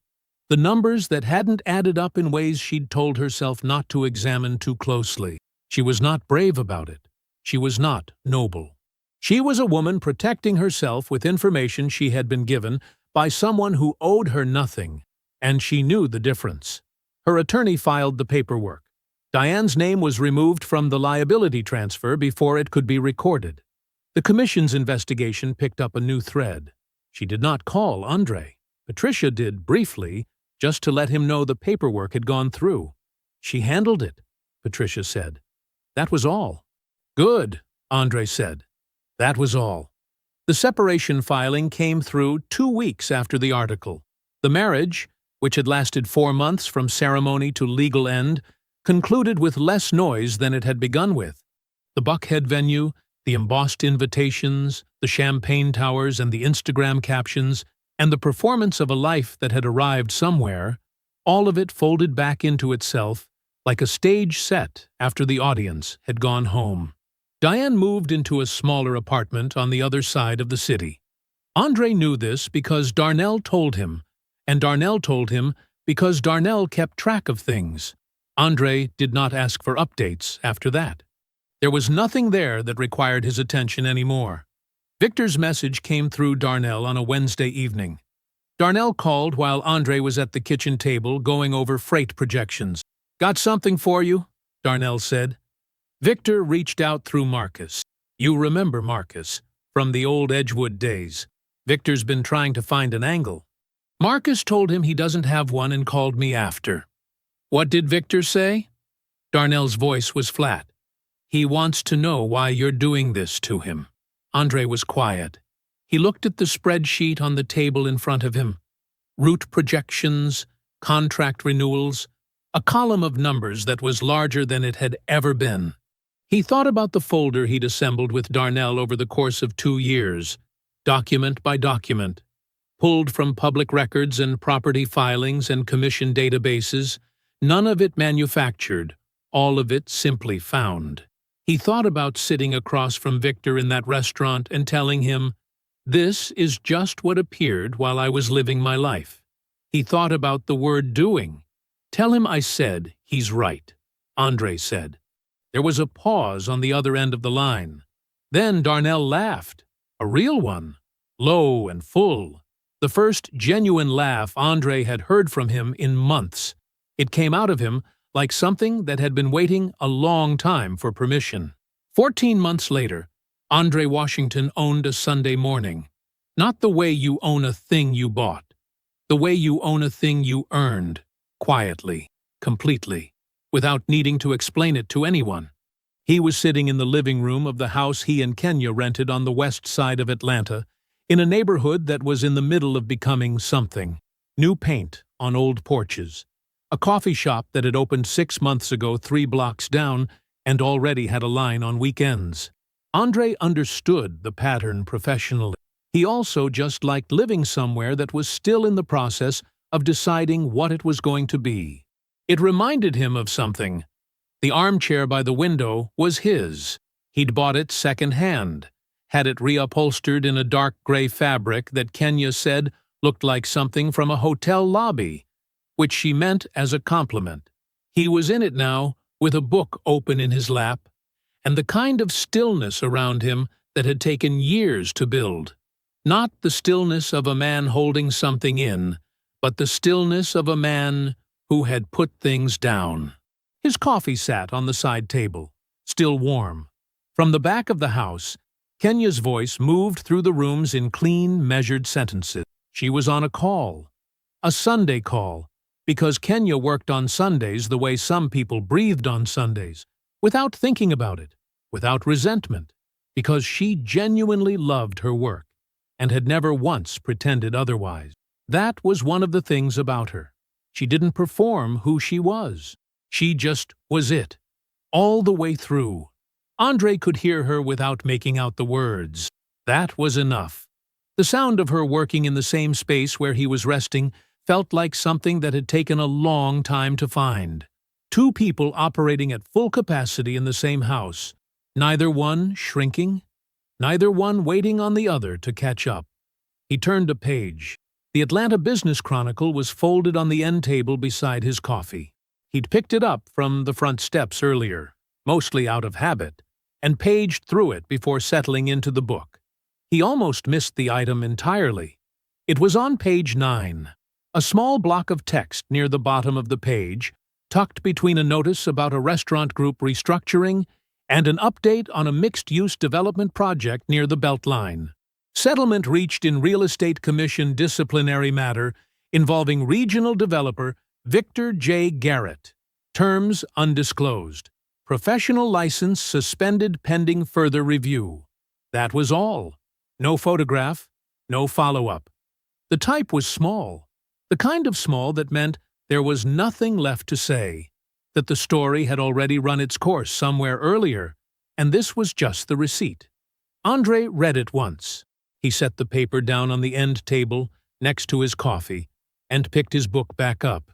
the numbers that hadn't added up in ways she'd told herself not to examine too closely. She was not brave about it. She was not noble. She was a woman protecting herself with information she had been given by someone who owed her nothing, and she knew the difference. Her attorney filed the paperwork. Diane's name was removed from the liability transfer before it could be recorded. The commission's investigation picked up a new thread. She did not call Andre. Patricia did briefly, just to let him know the paperwork had gone through. She handled it, Patricia said. That was all. Good, Andre said. That was all. The separation filing came through 2 weeks after the article. The marriage, which had lasted 4 months from ceremony to legal end, concluded with less noise than it had begun with. The Buckhead venue, the embossed invitations, the champagne towers and the Instagram captions, and the performance of a life that had arrived somewhere, all of it folded back into itself like a stage set after the audience had gone home. Diane moved into a smaller apartment on the other side of the city. Andre knew this because Darnell told him, and Darnell told him because Darnell kept track of things. Andre did not ask for updates after that. There was nothing there that required his attention anymore. Victor's message came through Darnell on a Wednesday evening. Darnell called while Andre was at the kitchen table going over freight projections. "Got something for you," Darnell said. Victor reached out through Marcus. You remember Marcus, from the old Edgewood days. Victor's been trying to find an angle. Marcus told him he doesn't have one and called me after. What did Victor say? Darnell's voice was flat. He wants to know why you're doing this to him. Andre was quiet. He looked at the spreadsheet on the table in front of him. Route projections, contract renewals, a column of numbers that was larger than it had ever been. He thought about the folder he'd assembled with Darnell over the course of 2 years, document by document, pulled from public records and property filings and commission databases, none of it manufactured, all of it simply found. He thought about sitting across from Victor in that restaurant and telling him, "This is just what appeared while I was living my life." He thought about the word doing. "Tell him I said he's right," Andre said. There was a pause on the other end of the line. Then Darnell laughed, a real one, low and full. The first genuine laugh Andre had heard from him in months. It came out of him like something that had been waiting a long time for permission. 14 months later, Andre Washington owned a Sunday morning. Not the way you own a thing you bought. The way you own a thing you earned, quietly, completely, without needing to explain it to anyone. He was sitting in the living room of the house he and Kenya rented on the west side of Atlanta, in a neighborhood that was in the middle of becoming something. New paint on old porches. A coffee shop that had opened 6 months ago 3 blocks down and already had a line on weekends. Andre understood the pattern professionally. He also just liked living somewhere that was still in the process of deciding what it was going to be. It reminded him of something. The armchair by the window was his. He'd bought it second-hand, had it reupholstered in a dark gray fabric that Kenya said looked like something from a hotel lobby, which she meant as a compliment. He was in it now, with a book open in his lap, and the kind of stillness around him that had taken years to build. Not the stillness of a man holding something in, but the stillness of a man who had put things down. His coffee sat on the side table, still warm. From the back of the house, Kenya's voice moved through the rooms in clean, measured sentences. She was on a call. A Sunday call, because Kenya worked on Sundays the way some people breathed on Sundays, without thinking about it, without resentment, because she genuinely loved her work and had never once pretended otherwise. That was one of the things about her. She didn't perform who she was. She just was it, all the way through. Andre could hear her without making out the words. That was enough. The sound of her working in the same space where he was resting felt like something that had taken a long time to find. Two people operating at full capacity in the same house, neither one shrinking, neither one waiting on the other to catch up. He turned a page. The Atlanta Business Chronicle was folded on the end table beside his coffee. He'd picked it up from the front steps earlier, mostly out of habit, and paged through it before settling into the book. He almost missed the item entirely. It was on page 9, a small block of text near the bottom of the page, tucked between a notice about a restaurant group restructuring and an update on a mixed-use development project near the Beltline. Settlement reached in Real Estate Commission disciplinary matter involving regional developer Victor J. Garrett. Terms undisclosed. Professional license suspended pending further review. That was all. No photograph, no follow-up. The type was small, the kind of small that meant there was nothing left to say, that the story had already run its course somewhere earlier, and this was just the receipt. Andre read it once. He set the paper down on the end table next to his coffee and picked his book back up.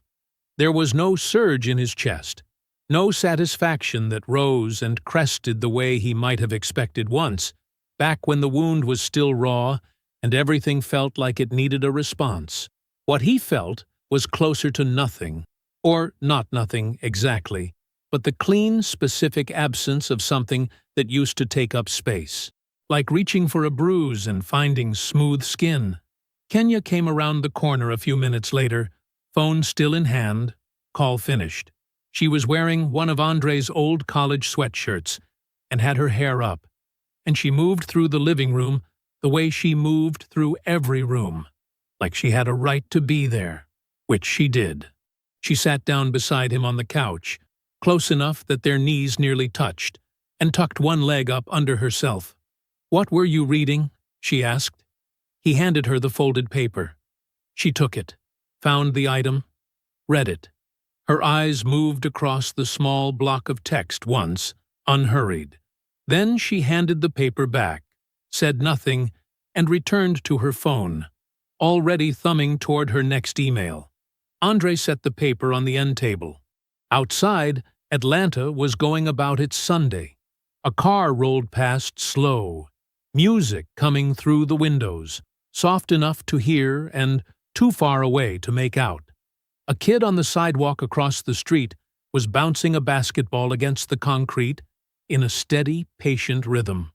There was no surge in his chest, no satisfaction that rose and crested the way he might have expected once, back when the wound was still raw and everything felt like it needed a response. What he felt was closer to nothing, or not nothing exactly, but the clean, specific absence of something that used to take up space. Like reaching for a bruise and finding smooth skin. Kenya came around the corner a few minutes later, phone still in hand, call finished. She was wearing one of Andre's old college sweatshirts and had her hair up, and she moved through the living room the way she moved through every room, like she had a right to be there, which she did. She sat down beside him on the couch, close enough that their knees nearly touched, and tucked one leg up under herself. "What were you reading?" she asked. He handed her the folded paper. She took it, found the item, read it. Her eyes moved across the small block of text once, unhurried. Then she handed the paper back, said nothing, and returned to her phone, already thumbing toward her next email. Andre set the paper on the end table. Outside, Atlanta was going about its Sunday. A car rolled past slow, music coming through the windows, soft enough to hear and too far away to make out. A kid on the sidewalk across the street was bouncing a basketball against the concrete in a steady, patient rhythm.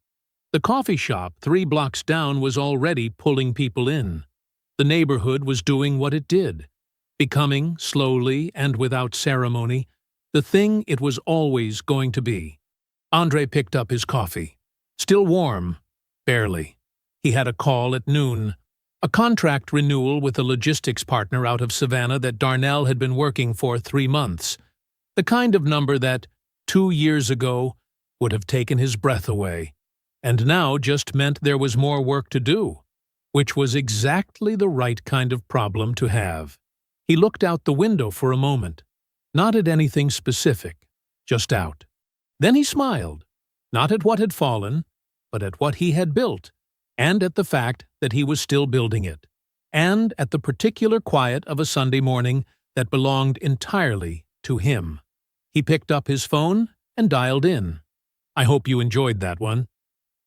The coffee shop 3 blocks down was already pulling people in. The neighborhood was doing what it did, becoming, slowly and without ceremony, the thing it was always going to be. Andre picked up his coffee. Still warm. Barely. He had a call at noon. A contract renewal with a logistics partner out of Savannah that Darnell had been working for 3 months. The kind of number that, 2 years ago, would have taken his breath away, and now just meant there was more work to do, which was exactly the right kind of problem to have. He looked out the window for a moment, not at anything specific, just out. Then he smiled, not at what had fallen, but at what he had built, and at the fact that he was still building it, and at the particular quiet of a Sunday morning that belonged entirely to him. He picked up his phone and dialed in. I hope you enjoyed that one.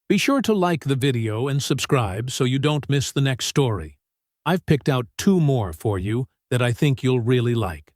Be sure to like the video and subscribe so you don't miss the next story. I've picked out 2 more for you that I think you'll really like.